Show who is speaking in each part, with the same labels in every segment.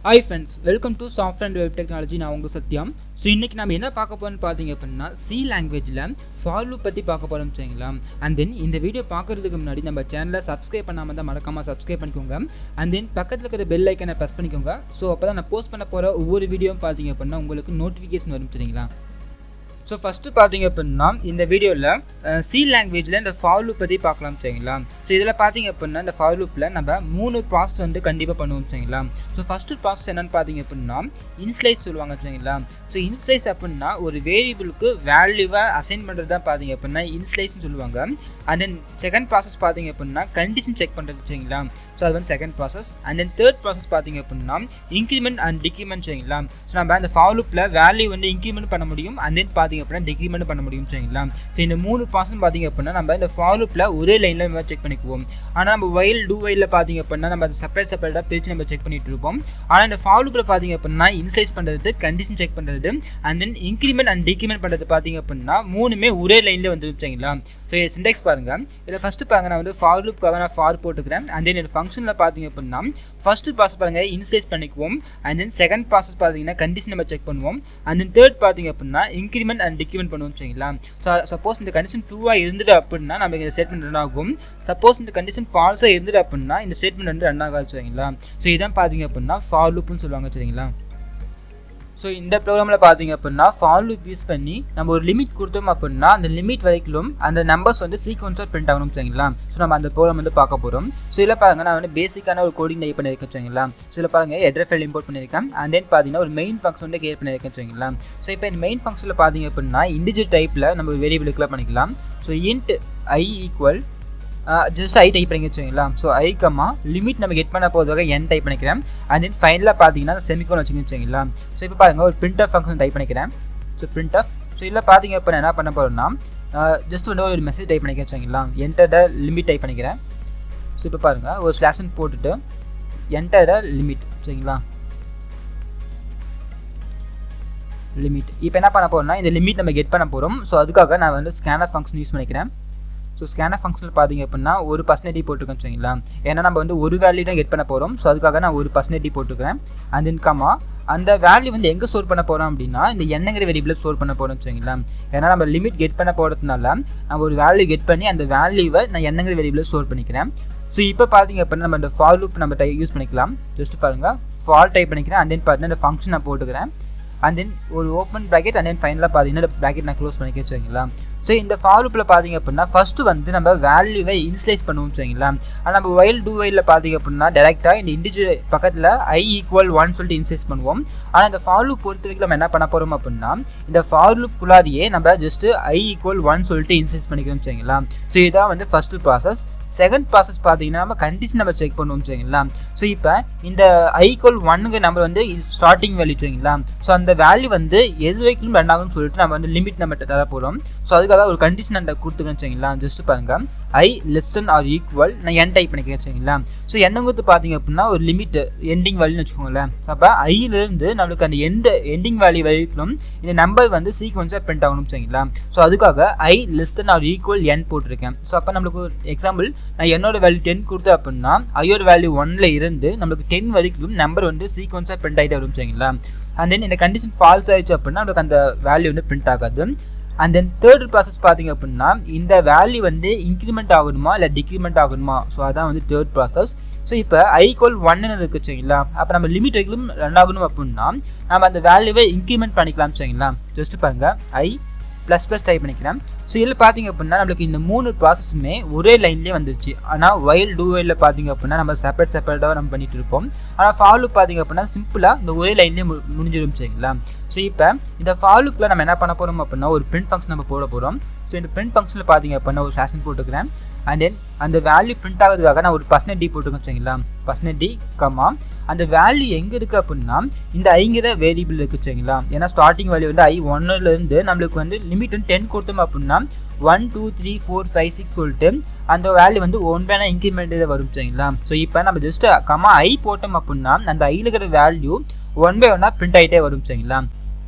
Speaker 1: Hi friends, welcome to Software and Web Technology. நான் உங்க சத்யம். So இன்னைக்கு நம்ம என்ன பார்க்க போறோம்னு பார்த்தீங்க அப்படின்னா சி லாங்குவேஜில் ஃபார் லூப் பற்றி பார்க்க போகிறோம் சரிங்களா. அண்ட் தென் இந்த வீடியோ பார்க்குறதுக்கு முன்னாடி நம்ம சேனலை சப்ஸ்கிரைப் பண்ணாமல் தான் மறக்காமல் சப்ஸ்கிரைப் பண்ணிக்கோங்க. அண்ட் தென் பக்கத்தில் இருக்கிற பெல் ஐக்கனை ப்ரெஸ் பண்ணிக்கோங்க. ஸோ அப்போ தான் நான் போஸ்ட் பண்ண போகிற ஒவ்வொரு வீடியோவும் பார்த்தீங்க அப்படின்னா உங்களுக்கு நோட்டிஃபிகேஷன் வரும் சரிங்களா. ஸோ ஃபஸ்ட்டு பார்த்தீங்க அப்படின்னா இந்த வீடியோவில் சி லாங்குவேஜில் இந்த ஃபார் லூப் பற்றி பார்க்கலாம் சரிங்களா. ஸோ இதில் பார்த்தீங்க அப்படின்னா இந்த ஃபார் லூப்பில் நம்ம 3 ப்ராசஸ் வந்து கண்டிப்பாக பண்ணுவோம் சரிங்களா. ஸோ ஃபஸ்ட்டு ப்ராசஸ் என்னென்னு பார்த்தீங்க அப்படின்னா இன்ஸ்லைஸ் சொல்லுவாங்க சரிங்களா. ஸோ இன்ஸ்லைஸ் அப்படின்னா ஒரு வேரியபிளுக்கு வேல்யூவை அசைன் பண்ணுறது தான் பார்த்தீங்க அப்படின்னா இன்ஸ்லைஸ்னு சொல்லுவாங்க. அண்ட் தென் செகண்ட் ப்ராசஸ் பார்த்தீங்க அப்படின்னா கண்டிஷன் செக் பண்ணுறது சரிங்களா. ஸோ அது வந்து second process. And then third process பார்த்தீங்க அப்படின்னா இன்க்ரிமெண்ட் அண்ட் டிக்ரிமெண்ட் சரிங்களா. ஸோ நம்ம அந்த ஃபார் லூப்பில் வேல்யூ வந்து இன்க்ரிமெண்ட் பண்ண முடியும் அண்ட் தென் பார்த்தீங்க அப்படின்னா டிக்ரிமெண்ட் பண்ண முடியும் சரிங்களா. ஸோ இந்த 3 ப்ராசஸ் பார்த்தீங்க அப்படின்னா நம்ம இந்த ஃபார் லூப்பில் ஒரே லைனில் நம்ம செக் பண்ணிக்குவோம். ஆனால் நம்ம வைல் டூ வைலில் பார்த்தீங்க அப்படின்னா நம்ம செப்பரேட்டாக பிரித்து நம்ம செக் பண்ணிட்டு இருப்போம். ஆனால் இந்த ஃபார் லூப்பில் பார்த்தீங்க அப்படின்னா இன்சைஸ் பண்ணுறது, கண்டிஷன் செக் பண்ணுறது and then increment and decrement பண்ணுறது பார்த்தீங்க அப்படின்னா 3மே ஒரே லைனில் வந்து சரிங்களா. ஸோ இது சின்டெக்ஸ் பாருங்கள். இதில் ஃபஸ்ட்டு பாருங்கள், நான் வந்து ஃபார் லூப்புக்காக நான் ஃபார் போட்டுக்கிறேன். அண்ட் தென் இந்த ஃபங்க்ஷனில் பார்த்தீங்க அப்படின்னா ஃபஸ்ட்டு ப்ராசஸ் பாருங்கள் இன்சைஸ் பண்ணிக்குவோம். அண்ட் தென் செகண்ட் ப்ராசஸ் பார்த்தீங்கன்னா கண்டிஷன் நம்ம செக் பண்ணுவோம். அண்ட் தென் தேர்ட் பார்த்தீங்க அப்படின்னா இன்க்ரிமெண்ட் அண்ட் டிக்ரிமெண்ட் பண்ணுவோம் சரிங்களா. ஸோ சப்போஸ் இந்த கண்டிஷன் ட்ரூவாக இருந்துட்டு அப்படின்னா நம்ம இந்த ஸ்டேட்மெண்ட் ரன் ஆகும். சப்போஸ் இந்த கண்டிஷன் ஃபால்ஸாக இருந்துட்டு அப்படின்னா இந்த ஸ்டேட்மெண்ட் வந்து ரன் ஆகாது சரிங்களா. ஸோ இதான் பார்த்தீங்க அப்படின்னா ஃபார் லூப்னு சொல்லுவாங்க சரிங்களா. ஸோ இந்த ப்ரோக்ராமில் பார்த்தீங்க அப்படின்னா ஃபார் லூப் யூஸ் பண்ணி நம்ம ஒரு லிமிட் கொடுத்தோம் அப்படின்னா அந்த லிமிட் வரைக்கும் அந்த நம்பர்ஸ் வந்து சீக்வன்ஸாக பிரிண்ட் ஆகணும் சரிங்களா. ஸோ நம்ம அந்த ப்ரோக்ராம் வந்து பார்க்க போகிறோம். ஸோ இதில் பாருங்கள், நான் வந்து பேசிக்கான ஒரு கோடிங் டைப் பண்ணியிருக்கேன் சரிங்களா. ஸோ இதில் பாருங்கள் ஹெடர் ஃபைல் இம்போர்ட் பண்ணியிருக்கேன். அண்ட் தென் பார்த்தீங்கன்னா ஒரு மெயின் ஃபங்க்ஷன் வந்து கிரியேட் பண்ணியிருக்கேன் சரிங்களா. ஸோ இப்போ இந்த மெயின் ஃபங்க்ஷனில் பார்த்தீங்க அப்படின்னா இண்டிஜுவல் டைப்பில் நம்ம ஒரு வேரியபிளுக்குலாம் பண்ணிக்கலாம். So int I equal just I type பண்ணிக்க வச்சுங்களா. ஸோ ஐ கம்மா லிமிட் நம்ம கெட் பண்ண போகிறதுக்காக என் டைப் பண்ணிக்கிறேன். அண்ட் தென் ஃபைனலாக பார்த்தீங்கன்னா செமிகோன் வச்சுக்கணும் வச்சுங்களா. ஸோ இப்போ பாருங்கள் ஒரு பிரிண்ட் ஆஃப் ஃபங்க்ஷன் டைப் பண்ணிக்கிறேன். So print of. ஸோ இதில் பார்த்தீங்க இப்போ நான் என்ன பண்ண போகிறேன்னா ஜஸ்ட் வந்து ஒரு மெசேஜ் டைப் பண்ணிக்க வச்சுங்களா. என்டர் த லிமிட் டைப் பண்ணிக்கிறேன். ஸோ இப்போ பாருங்கள் ஒரு ஸ்லாஷன் போட்டுட்டு என்டர் த லிமிட் சரிங்களா. லிமிட் இப்போ என்ன பண்ண போகிறோம்னா இந்த லிமிட் நம்ம கெட் பண்ண போகிறோம். ஸோ அதுக்காக நான் வந்து ஸ்கேனர் ஃபங்க்ஷன் யூஸ் பண்ணிக்கிறேன். ஸோ ஸ்கேனர் ஃபங்க்ஷனில் பார்த்தீங்க அப்படின்னா ஒரு பர்சன்டேஜ் போட்டுருக்கேன் சரிங்களா. ஏன்னா நம்ம வந்து ஒரு வேல்யூ தான் கெட் பண்ண போகிறோம். ஸோ அதுக்காக நான் ஒரு பர்சன்டேஜ் போட்டுக்கிறேன். அண்ட் தென் கம்மா அந்த வேல்யூ வந்து எங்கே ஸ்டோர் பண்ண போகிறோம் அப்படின்னா இந்த என்னங்கிற வேரியபிளில் ஸ்டோர் பண்ண போகிறோம் சரிங்களா. ஏன்னா நம்ம லிமிட் கெட் பண்ண போகிறதுனால நம்ம ஒரு வேல்யூ கெட் பண்ணி அந்த வேல்யூவை நான் என்னங்கிற வேரியபிளில் ஸ்டோர் பண்ணிக்கிறேன். ஸோ இப்போ பார்த்தீங்க அப்படின்னா நம்ம இந்த ஃபார் லூப் நம்ம யூஸ் பண்ணிக்கலாம். ஜஸ்ட் பாருங்கள் ஃபார் டைப் பண்ணிக்கிறேன். அண்ட் தென் பார்த்தீங்கன்னா இந்த ஃபங்க்ஷன் நான் போட்டுக்கிறேன். அண்ட் தென் ஒரு ஓப்பன் ப்ராக்கெட் அண்ட் தென் ஃபைனலாக பார்த்தீங்கன்னா இந்த ப்ராக்கெட் நான் க்ளோஸ் பண்ணிக்க வச்சுங்களா. ஸோ இந்த ஃபார் லூப்பில் பார்த்தீங்க அப்படின்னா ஃபஸ்ட்டு வந்து நம்ம வேல்யூவை இன்ஸ்லைஸ் பண்ணுவோம் சரிங்களா. ஆனால் நம்ம வைல் டூ வைலில் பார்த்தீங்க அப்படின்னா டேரெக்டாக இந்த இண்டிஜுவல் பக்கத்தில் ஐ ஈக்குவல் 1 சொல்லிட்டு இன்ஸ்லைஸ் பண்ணுவோம். ஆனால் இந்த ஃபார் லூப் பொறுத்த வரைக்கும் நம்ம என்ன பண்ண போகிறோம் அப்படின்னா இந்த ஃபார் லூப்புக்குள்ளாரியே நம்ம ஜஸ்ட்டு ஐ ஈக்குவல் 1 சொல்லிட்டு இன்ஸ்லைஸ் பண்ணிக்கிறோம் சரிங்களா. ஸோ இதான் வந்து ஃபஸ்ட்டு ப்ராசஸ். செகண்ட் ப்ராசஸ் பார்த்தீங்கன்னா நம்ம கண்டிஷன் நம்ம செக் பண்ணுவோம் சரிங்களா. ஸோ இப்போ இந்த ஐ ஈக்குவல் 1ங்க நம்ம வந்து ஸ்டார்டிங் வேல்யூ சரிங்களா. ஸோ அந்த வேல்யூ வந்து எது வரைக்கும் ரன் ஆகும்னு சொல்லிட்டு நம்ம வந்து லிமிட் நம்ம தர போகிறோம். ஸோ அதுக்காக ஒரு கண்டிஷன் நம்ம கொடுத்துக்கணும் சரிங்களா. ஜஸ்ட் பாருங்கள் ஐ லெஸ் தென் ஆர் ஈக்குவல் நான் என் டைப் பண்ணிக்கிறேன் சரிங்களா. ஸோ என்னங்கிறது பார்த்தீங்க அப்படின்னா ஒரு லிமிட் எண்டிங் வேல்யூன்னு வச்சுக்கோங்களேன். அப்போ ஐயிலிருந்து நம்மளுக்கு அந்த எண்டிங் வேல்யூ வரைக்கும் இந்த நம்பர் வந்து சீக்வன்ஸாக பிரிண்ட் ஆகணும் சரிங்களா. ஸோ அதுக்காக ஐ லெஸ் தென் ஆர் ஈக்குவல் என் போட்டிருக்கேன். ஸோ அப்போ நம்மளுக்கு ஒரு எக்ஸாம்பிள் நான் என்னோட வேல்யூ 10 கொடுத்தேன் அப்படின்னா ஐயோட வேல்யூ 1ல் இருந்து நம்மளுக்கு 10 வரைக்கும் நம்பர் வந்து சீக்வன்ஸாக பிரிண்ட் ஆகிட்டு வரும் சரிங்களா. அண்ட் தென் இந்த கண்டிஷன் ஃபால்ஸ் ஆயிடுச்சு அப்படின்னா நம்மளுக்கு அந்த வேல்யூ வந்து பிரிண்ட் ஆகாது. அண்ட் தென் தேர்ட் ப்ராசஸ் பார்த்தீங்க அப்படின்னா இந்த வேல்யூ வந்து இன்க்ரிமெண்ட் ஆகணுமா இல்லை டிக்ரிமெண்ட் ஆகணுமா. ஸோ அதான் வந்து தேர்ட் ப்ராசஸ். ஸோ இப்போ ஐ ஈக்குவல் 1ன்னு இருக்குது சரிங்களா. அப்போ நம்ம லிமிட் வரைக்கும் ரன் ஆகணும் அப்படின்னா நம்ம அந்த வேல்யூவை இன்க்ரிமெண்ட் பண்ணிக்கலாம் சரிங்களா. ஜஸ்ட் பாருங்கள் ஐ ப்ளஸ் டைப் பண்ணிக்கிறேன். ஸோ இதில் பார்த்தீங்க அப்படின்னா நம்மளுக்கு இந்த 3 ப்ராசஸுமே ஒரே லைன்லேயே வந்துருச்சு. ஆனால் வைல் டூ வைலில் பார்த்தீங்க அப்படின்னா நம்ம செப்பரேட்டாக நம்ம பண்ணிட்டு இருப்போம். ஆனால் ஃபார் லூப் பார்த்தீங்க அப்படின்னா சிம்பிளாக இந்த ஒரே லைன்லேயே முடிஞ்சிடும் சரிங்களா. ஸோ இப்போ இந்த ஃபார் லூப்பில் நம்ம என்ன பண்ண போகிறோம் அப்படின்னா ஒரு பிரிண்ட் ஃபங்க்ஷன் நம்ம போட போகிறோம். ஸோ இந்த பிரிண்ட் ஃபங்க்ஷனில் பார்த்தீங்க அப்படின்னா ஒரு ஸ்லாஷன் போட்டுக்கிறேன். அண்ட் தென் அந்த வேல்யூ பிரிண்ட் ஆகிறதுக்காக நான் ஒரு பர்சன்டேஜ் டி போட்டுக்கேன் சரிங்களா. பர்சன்டேஜ் டி கம்மா அந்த வேல்யூ எங்கே இருக்குது அப்படின்னா இந்த ஐங்கிற வேரியபிள் இருக்குது சரிங்களா. ஏன்னா ஸ்டார்டிங் வேல்யூ வந்து ஐ 1லேருந்து நம்மளுக்கு வந்து லிமிட் வந்து 10 கொடுத்தோம் அப்படின்னா 1 2 3 4 5 6 சொல்லிட்டு அந்த வேல்யூ வந்து 1 இன்க்ரிமெண்ட் வரும் சரிங்களா. ஸோ இப்போ நம்ம ஜஸ்ட் கம்மா ஐ போட்டோம் அப்படின்னா அந்த ஐயில் இருக்கிற வேல்யூ 1 by 1 பிரிண்ட் ஆகிட்டே வரும் சரிங்களா.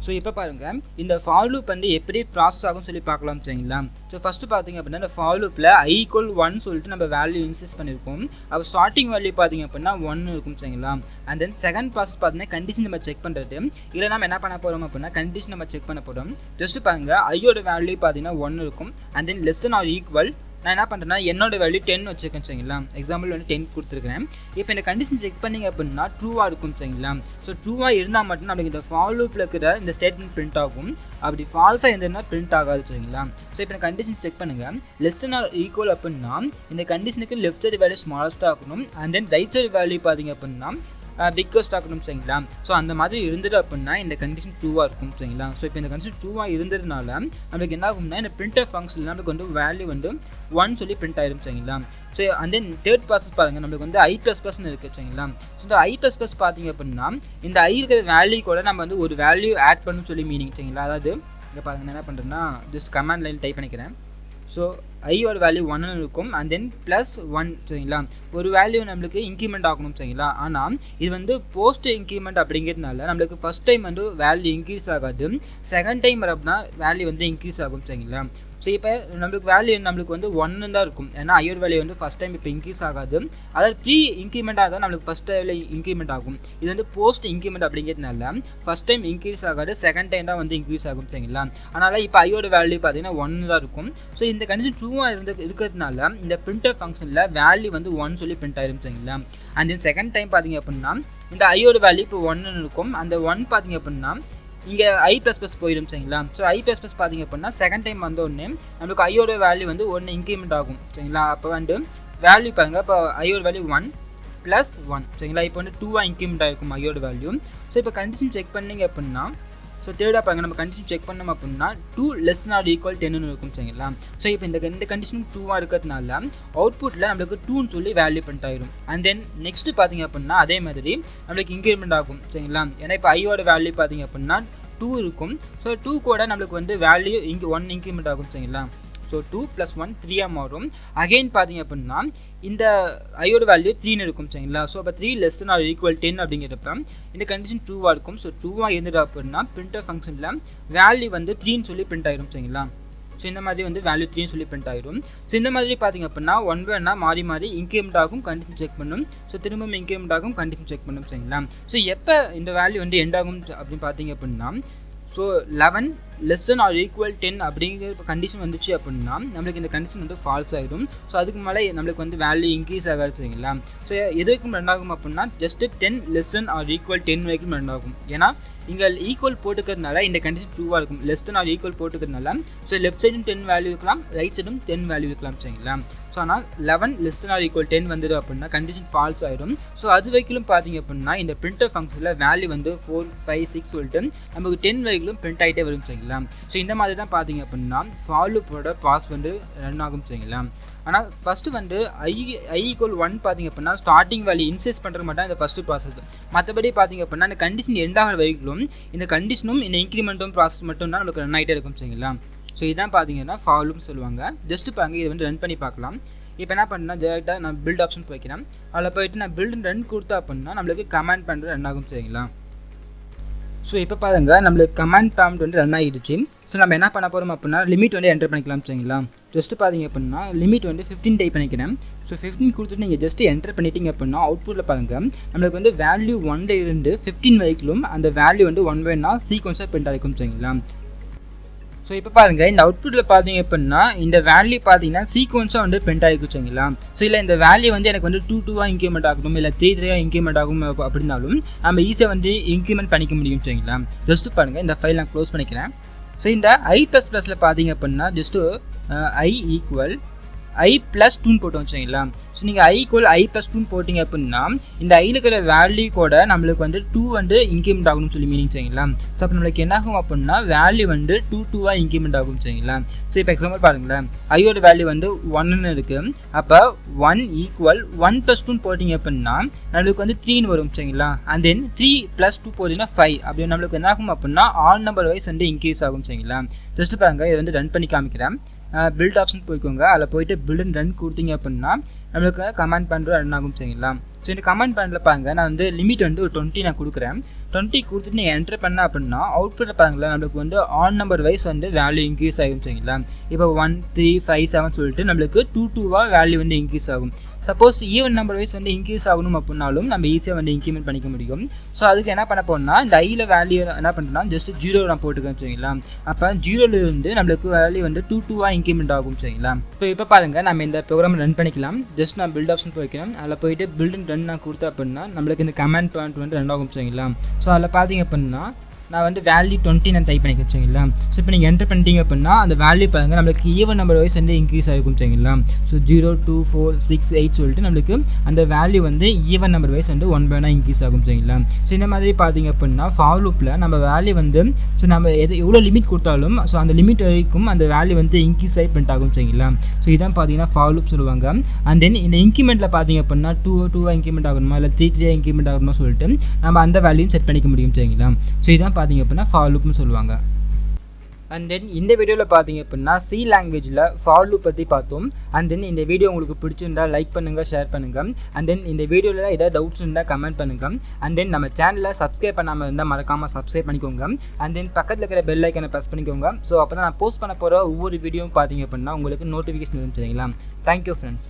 Speaker 1: ஸோ இப்போ பாருங்கள் இந்த ஃபார் லூப் வந்து எப்படி ப்ராசஸ் ஆகும் சொல்லி பார்க்கலாம் சரிங்களா. ஸோ ஃபஸ்ட்டு பார்த்தீங்க அப்படின்னா இந்த ஃபார் லூப்பில் i = 1 சொல்லிட்டு நம்ம வேல்யூ இன்சர்ட் பண்ணியிருக்கோம். அப்போ ஸ்டார்டிங் வேல்யூ பார்த்தீங்க அப்படின்னா 1 இருக்கும் சரிங்களா. அண்ட் தென் செகண்ட் ப்ராசஸ் பார்த்தீங்கன்னா கண்டிஷன் நம்ம செக் பண்ணுறது. இதில் நம்ம என்ன பண்ண போகிறோம் அப்படின்னா கண்டிஷன் நம்ம செக் பண்ண போகிறோம். ஜஸ்ட் பாருங்கள் ஐயோட வேல்யூ பார்த்தீங்கன்னா 1 இருக்கும். And then less than or equal நான் என்ன பண்ணுறேன்னா என்னோட வேல்யூ 10 வச்சுருக்கேன் சரிங்களா. எக்ஸாம்பிள் வந்து 10 கொடுத்துருக்கேன். இப்போ இந்த கண்டிஷன் செக் பண்ணிங்க அப்படின்னா ட்ரூவாக இருக்கும் சரிங்களா. ஸோ ட்ரூவாக இருந்தால் மட்டும் நம்மளுக்கு இந்த ஃபார் லூப்பில் இருக்கிற இந்த ஸ்டேட்மெண்ட் பிரிண்ட் ஆகும். அப்படி ஃபால்ஸாக இருந்ததுன்னா பிரிண்ட் ஆகாது சரிங்களா. ஸோ இப்போ இந்த கண்டிஷன் செக் பண்ணுங்கள். லெஸ் தென் ஆர் ஈக்குவல் அப்படின்னா இந்த கண்டிஷனுக்கு லெஃப்ட் சைடு வேல்யூ ஸ்மாலஸ்ட்டாக இருக்கணும். And then right side value பார்த்தீங்க அப்படின்னா பிக்கஸ்ட் ஆகணும் சரிங்களா. ஸோ அந்த மாதிரி இருந்தது அப்படின்னா இந்த கண்டிஷன் ட்ரூவாக இருக்கும் சரிங்களா. ஸோ இப்போ இந்த கண்டிஷன் ட்ரூவாக இருந்ததுனால நம்மளுக்கு என்ன ஆகும்னா இந்த பிரிண்டர் ஃபங்க்ஷன் நம்மளுக்கு வந்து வேல்யூ வந்து 1 சொல்லி பிரிண்ட் ஆயிடும் சரிங்களா. So and then third process பாருங்கள் நம்மளுக்கு வந்து i++ன்னு இருக்குது சரிங்களா. ஸோ இந்த i++ பார்த்தீங்க அப்படின்னா இந்த i இருக்கிற வேல்யூ கூட நம்ம வந்து ஒரு வேல்யூ ஆட் பண்ணணும்னு சொல்லி மீனிங் சரிங்களா. அதாவது இங்கே பாருங்கள் நான் என்ன பண்ணுறேன்னா ஜஸ்ட் கமாண்ட் லைன் டைப் பண்ணிக்கிறேன். ஸோ ஐயோட வேல்யூ 1 இருக்கும். அண்ட் தென் +1 சரிங்களா. ஒரு வேல்யூ நம்மளுக்கு இன்க்ரிமெண்ட் ஆகணும் சரிங்களா. ஆனால் இது வந்து போஸ்ட் இன்க்ரிமெண்ட் அப்படிங்கிறதுனால நம்மளுக்கு ஃபஸ்ட் டைம் வந்து வேல்யூ இன்க்ரீஸ் ஆகாது. செகண்ட் டைம் அப்படின்னா வேல்யூ வந்து இன்க்ரீஸ் ஆகும் சரிங்களா. ஸோ இப்போ நம்மளுக்கு வேல்யூ நம்மளுக்கு வந்து 1 தான் இருக்கும். ஏன்னா ஐயோட வேல்யூ வந்து ஃபஸ்ட் டைம் இப்போ இன்க்ரீஸ் ஆகாது. அதாவது ப்ரீ இன்க்ரிமெண்ட் ஆகாது நம்மளுக்கு ஃபஸ்ட் டைமில் இன்க்ரிமெண்ட் ஆகும். இது வந்து போஸ்ட் இன்க்ரிமெண்ட் அப்படிங்கிறதுனால ஃபஸ்ட் டைம் இன்க்ரீஸ் ஆகாது, செகண்ட் டைம் தான் வந்து இன்க்ரீஸ் ஆகும் சரிங்களா. அதனால் இப்போ ஐயோட வேல்யூ பார்த்தீங்கன்னா 1 தான் இருக்கும். ஸோ இந்த கண்டிஷன் ட்ரூவாக இருக்கிறதுனால இந்த பிரிண்டர் ஃபங்க்ஷனில் வேல்யூ வந்து 1 சொல்லி பிரிண்ட் ஆயிரும் சரிங்களா. அண்ட் தென் செகண்ட் டைம் பார்த்தீங்க அப்படின்னா இந்த ஐயோட வேல்யூ இப்போ 1 இருக்கும். அந்த 1 பார்த்தீங்க அப்படின்னா இங்கே i++ போயிடும் சரிங்களா. ஸோ i++ பார்த்தீங்க அப்படின்னா செகண்ட் டைம் வந்த உடனே நம்மளுக்கு ஐயோட வேல்யூ வந்து 1 இன்க்ரிமெண்ட் ஆகும் சரிங்களா. அப்போ வந்து வேல்யூ பாருங்கள் இப்போ ஐயோட வேல்யூ 1+1 சரிங்களா. இப்போ வந்து 2 இன்க்ரிமெண்ட் ஆகிருக்கும் ஐயோட வேல்யூ. ஸோ இப்போ கண்டிஷன் செக் பண்ணிங்க அப்படின்னா ஸோ தேர்டாக பாருங்கள் நம்ம கண்டிஷன் செக் பண்ணோம் அப்படின்னா 2 less than or equal 10 இருக்கும் சரிங்களா. ஸோ இப்போ இந்த கண்டிஷன் ட்ரூவாக இருக்கிறதுனால அவுட்புட்டில் நம்மளுக்கு 2ன்னு சொல்லி வேல்யூ பிரிண்ட் ஆகிடும். அண்ட் தென் நெக்ஸ்ட்டு பார்த்தீங்க அப்படின்னா அதே மாதிரி நம்மளுக்கு இன்க்ரிமெண்ட் ஆகும் சரிங்களா. ஏன்னா இப்போ ஐயோட வேல்யூ பார்த்தீங்க அப்படின்னா 2 இருக்கும். ஸோ 2 கூட நம்மளுக்கு வந்து வேல்யூ இங்கே 1 இன்க்ரிமெண்ட் ஆகும் சரிங்களா. ஸோ 2 + 1 3 மாறும். அகெயின் பார்த்தீங்க அப்படின்னா இந்த ஐயோட வேல்யூ 3ன்னு இருக்கும் சரிங்களா. ஸோ அப்போ 3 less than or equal 10 அப்படிங்கிறப்ப இந்த கண்டிஷன் ட்ரூவாக இருக்கும். ஸோ ட்ரூவாக இருந்தது அப்படின்னா பிரிண்டர் ஃபங்க்ஷனில் வேல்யூ வந்து 3ன்னு சொல்லி பிரிண்ட் ஆகிடும் சரிங்களா. ஸோ இந்த மாதிரி வந்து வேல்யூ 3ன்னு சொல்லி பிரிண்ட் ஆகிடும். ஸோ இந்த மாதிரி பார்த்தீங்க அப்படின்னா 1 by 1 மாறி மாறி இன்க்ரிமெண்ட் ஆகும், கண்டிஷன் செக் பண்ணும். ஸோ திரும்பவும் இன்க்ரிமெண்ட் ஆகும், கண்டிஷன் செக் பண்ணும் சரிங்களா. ஸோ எப்போ இந்த வேல்யூ வந்து எண்ட் ஆகும் அப்படின்னு பார்த்தீங்க அப்படின்னா so 11 less than or equal 10 அப்படிங்கிற கண்டிஷன் வந்துச்சு அப்படின்னா நம்மளுக்கு இந்த கண்டிஷன் வந்து ஃபால்ஸ் ஆகிடும். ஸோ அதுக்கு மேலே நம்மளுக்கு வந்து வேல்யூ இன்க்ரீஸ் ஆகாது சரிங்களா. ஸோ எது வரைக்கும் ரன் ஆகும் அப்படின்னா just 10 less than or equal 10 வரைக்கும் ரன் ஆகும். ஏன்னா இங்கே ஈக்குவல் போட்டுக்கிறதுனால இந்த கண்டிஷன் ட்ரூவாக இருக்கும். லெஸ் தென் ஆர் ஈக்குவல் போட்டுக்கிறதுனால ஸோ லெஃப்ட் சைடும் 10 வேல்யூ இருக்கலாம், ரைட் சைடும் 10 வேல்யூ இருக்கலாம் சரிங்களா. ஸோ ஆனால் 11 less than or equal 10 வந்தது அப்படின்னா கண்டிஷன் ஃபால்ஸ் ஆகிடும். ஸோ அது வரைக்கும் பார்த்தீங்க அப்படின்னா இந்த பிரிண்டர் ஃபங்க்ஷனில் வேல்யூ வந்து 4 5 6 சொல்லிட்டு நமக்கு 10 வரைக்கும் பிரிண்ட் ஆகிட்டே வரும் சரிங்களா. ஸோ இந்த மாதிரி தான் பார்த்தீங்க அப்படின்னா ஃபார் லூப்போட பாஸ் வந்து ரன் ஆகும் சரிங்களா. ஆனால் ஃபஸ்ட்டு வந்து i = 1 பார்த்தீங்க அப்படின்னா ஸ்டார்டிங் வேல்யூ இன்சர்ட் பண்ணுறது மட்டும் இந்த ஃபஸ்ட்டு ப்ராசஸ். மற்றபடி பார்த்தீங்க அப்படின்னா இந்த கண்டிஷன் எண்ட் ஆகிற வரைக்கும் இந்த கண்டிஷனும் இந்த இன்க்ரிமெண்ட்டும் ப்ராசஸ் மட்டும் தான் நமக்கு ரன் ஆகிட்டே இருக்கும் சரிங்களா. ஸோ இதான் பார்த்தீங்கன்னா ஃபார் லூப்னு சொல்லுவாங்க. ஜஸ்ட் பாருங்க இதை வந்து ரன் பண்ணி பார்க்கலாம். இப்போ என்ன பண்ணா டேரெக்டாக நான் பில்ட் ஆப்ஷன் போய்க்கிறேன். அதில் போயிட்டு நான் பில்டு ரன் கொடுத்தா அப்படின்னா நம்மளுக்கு கமாண்ட் பண்ணுறது ரன் ஆகும் சரிங்களா. ஸோ இப்போ பாருங்க நம்மளுக்கு கமாண்ட் ப்ராம்ப்ட் வந்து ரன் ஆகிடுச்சு. ஸோ நம்ம என்ன பண்ண போகிறோம் அப்படின்னா லிமிட் வந்து என்டர் பண்ணிக்கலாம் சரிங்களா. ஜஸ்ட் பார்த்தீங்க அப்படின்னா லிமிட் வந்து 15 டைப் பண்ணிக்கிறேன். ஸோ 15 கொடுத்துட்டு நீங்கள் ஜஸ்ட் என்டர் பண்ணிட்டீங்க அப்படின்னா அவுட்புட்டில் பாருங்கள் நம்மளுக்கு வந்து வேல்யூ 1 இருந்து 15 வரைக்கும் அந்த வேல்யூ வந்து 1 by 1 சீக்வன்ஸாக பிரிண்ட் ஆகிக்கும் சரிங்களா. ஸோ இப்போ பாருங்கள் இந்த அவுட்புட்டில் பார்த்தீங்க அப்படின்னா இந்த வேல்யூ பார்த்தீங்கன்னா சீக்வன்ஸாக வந்து பிரிண்ட் ஆகிக்கும் சரிங்களா. ஸோ இல்லை இந்த வேல்யூ வந்து எனக்கு வந்து 2 இன்க்ரிமெண்ட் ஆகட்டும் இல்லை 3 இன்க்ரிமெண்ட் ஆகும் அப்படின்னாலும் நம்ம ஈஸியாக வந்து இன்க்ரிமெண்ட் பண்ணிக்க முடியும் சரிங்களா. ஜஸ்ட்டு பாருங்கள் இந்த ஃபைல் நான் க்ளோஸ் பண்ணிக்கிறேன். ஸோ இந்த i++ல பார்த்தீங்க அப்படின்னா ஜஸ்ட்டு i = i+2 போட்டோம் சரிங்களா. ஸோ நீங்கள் i = i+2 போட்டிங்க அப்படின்னா இந்த ஐயில் இருக்கிற வேல்யூ கூட நம்மளுக்கு வந்து 2 வந்து இன்க்ரிமெண்ட் ஆகணும்னு சொல்லி மீனிங் சரிங்களா. ஸோ அப்போ நம்மளுக்கு என்ன ஆகும் அப்படின்னா வேல்யூ வந்து 2 இன்க்ரிமெண்ட் ஆகும் சரிங்களா. ஸோ இப்போ எக்ஸாம்பிள் பாருங்களேன் ஐயோட வேல்யூ வந்து 1ன்னு இருக்குது. அப்போ 1 = 1+2 போட்டிங்க அப்படின்னா நம்மளுக்கு வந்து 3ன்னு வரும் சரிங்களா. அண்ட் தென் 3 + 2 போட்டிங்கன்னா 5 அப்படி நம்மளுக்கு என்ன ஆகும் அப்படின்னா ஆல் நம்பர் வைஸ் வந்து இன்க்ரீஸ் ஆகும் சரிங்களா. ஜஸ்ட் பாருங்கள் இதை வந்து ரன் பண்ணி காமிக்கிறேன். பில்ட் ஆப்ஷன் போய்க்கோங்க. அதில் போய்ட்டு பில்ட் அண்ட் ரன் கொடுத்தீங்க அப்படின்னா நம்மளுக்கு கமெண்ட் பண்ணுறது ரன் ஆகும் சரிங்களா. ஸோ இந்த கமெண்ட் பண்ணல பாருங்க, நான் வந்து லிமிட் வந்து ஒரு 20 நான் கொடுக்குறேன். 20 கொடுத்துட்டு நீங்கள் என்டர் பண்ண அப்படின்னா அவுட்புட்டில் பாருங்களேன் நம்மளுக்கு வந்து ஆன் நம்பர் வைஸ் வந்து வேல்யூ இன்க்ரீஸ் ஆகும் சரிங்களா. இப்போ 1 3 5 7 சொல்லிட்டு நம்மளுக்கு 2 2 வேல்யூ வந்து இன்க்ரீஸ் ஆகும். சப்போஸ் ஈவன் நம்பர் வைஸ் வந்து இன்க்ரீஸ் ஆகணும் அப்படின்னாலும் நம்ம ஈஸியாக வந்து இன்க்ரிமெண்ட் பண்ணிக்க முடியும். ஸோ அதுக்கு என்ன பண்ண போனால் இந்த ஐயில் வேல்யூ என்ன பண்ணுறேன்னா ஜஸ்ட் 0 நான் போட்டுக்கேன் சரிங்களா. அப்போ 0லேருந்து நம்மளுக்கு வேல்யூ வந்து 2 2 இன்க்ரிமெண்ட் ஆகும் சரிங்களா. ஸோ இப்போ பாருங்கள் நம்ம இந்த ப்ரோக்ராம் ரன் பண்ணிக்கலாம். ஜஸ்ட் நான் பில்ட் ஆப்ஷன் போய்க்கிறேன். அதில் போயிட்டு பில்ட் ரன் நான் கொடுத்தேன் அப்படின்னா நம்மளுக்கு இந்த கமாண்ட் பாயிண்ட் வந்து ரன் ஆகும் சரிங்களா. ஸோ அதில் பார்த்தீங்க அப்படின்னா நான் வந்து வேல்யூ 20 நான் டைப் பண்ணி வச்சுங்களா. ஸோ இப்போ நீங்கள் என்டர் பண்ணிட்டீங்க அப்படின்னா அந்த வேல்யூ பாருங்கள் நம்மளுக்கு ஈவன் நம்பர் வைஸ் வந்து இன்க்ரீஸ் ஆகிருக்கும் சரிங்களா. ஸோ 0 2 4 6 8 சொல்லிட்டு நம்மளுக்கு அந்த வேல்யூ வந்து ஈவன் நம்பர் வைஸ் வந்து 1 by 1 இன்க்ரீஸ் ஆகும் சரிங்களா. ஸோ இந்த மாதிரி பார்த்தீங்க அப்படின்னா ஃபார் லூப்பில் நம்ம வேல்யூ வந்து ஸோ நம்ம எவ்வளோ லிமிட் கொடுத்தாலும் ஸோ அந்த லிமிட் வரைக்கும் அந்த வேல்யூ வந்து இன்க்ரீஸ் ஆகி பிரிண்ட் ஆகும் சரிங்களா. ஸோ இதான் பார்த்தீங்கன்னா ஃபார் லூப் சொல்லுவாங்க. அண்ட் தென் இந்த இன்க்ரிமெண்ட்டில் பார்த்தீங்க அப்படின்னா 2 இன்க்ரிமெண்ட் ஆகணுமா இல்லை 3 இன்க்ரிமெண்ட் ஆகணுமா சொல்லிட்டு நம்ம அந்த வேல்யூயும் செட் பண்ணிக்க முடியும் சரிங்களா. ஸோ இதான் பார்த்தீங்க அப்படின்னா ஃபார் லூப்னு சொல்லுவாங்க. அண்ட் தென் இந்த வீடியோவில் பார்த்தீங்க அப்படின்னா சி லாங்குவேஜில் ஃபார் லூப் பற்றி பார்த்தோம். அண்ட் தென் இந்த வீடியோ உங்களுக்கு பிடிச்சிருந்தா லைக் பண்ணுங்கள், ஷேர் பண்ணுங்கள். அண்ட் தென் இந்த வீடியோவில் ஏதாவது டவுட்ஸ் இருந்தால் கமெண்ட் பண்ணுங்கள். அண்ட் தென் நம்ம சேனலை சப்ஸ்கிரைப் பண்ணாமல் இருந்தால் மறக்காமல் சப்ஸ்கிரைப் பண்ணிக்கோங்க. அண்ட் தென் பக்கத்தில் இருக்கிற பெல் ஐக்கனை ப்ரெஸ் பண்ணிக்கோங்க. ஸோ அப்போ தான் நான் போஸ்ட் பண்ண போகிற ஒவ்வொரு வீடியோவும் பார்த்தீங்க அப்படின்னா உங்களுக்கு நோட்டிஃபிகேஷன் வரும் சரிங்களா. Thank you friends.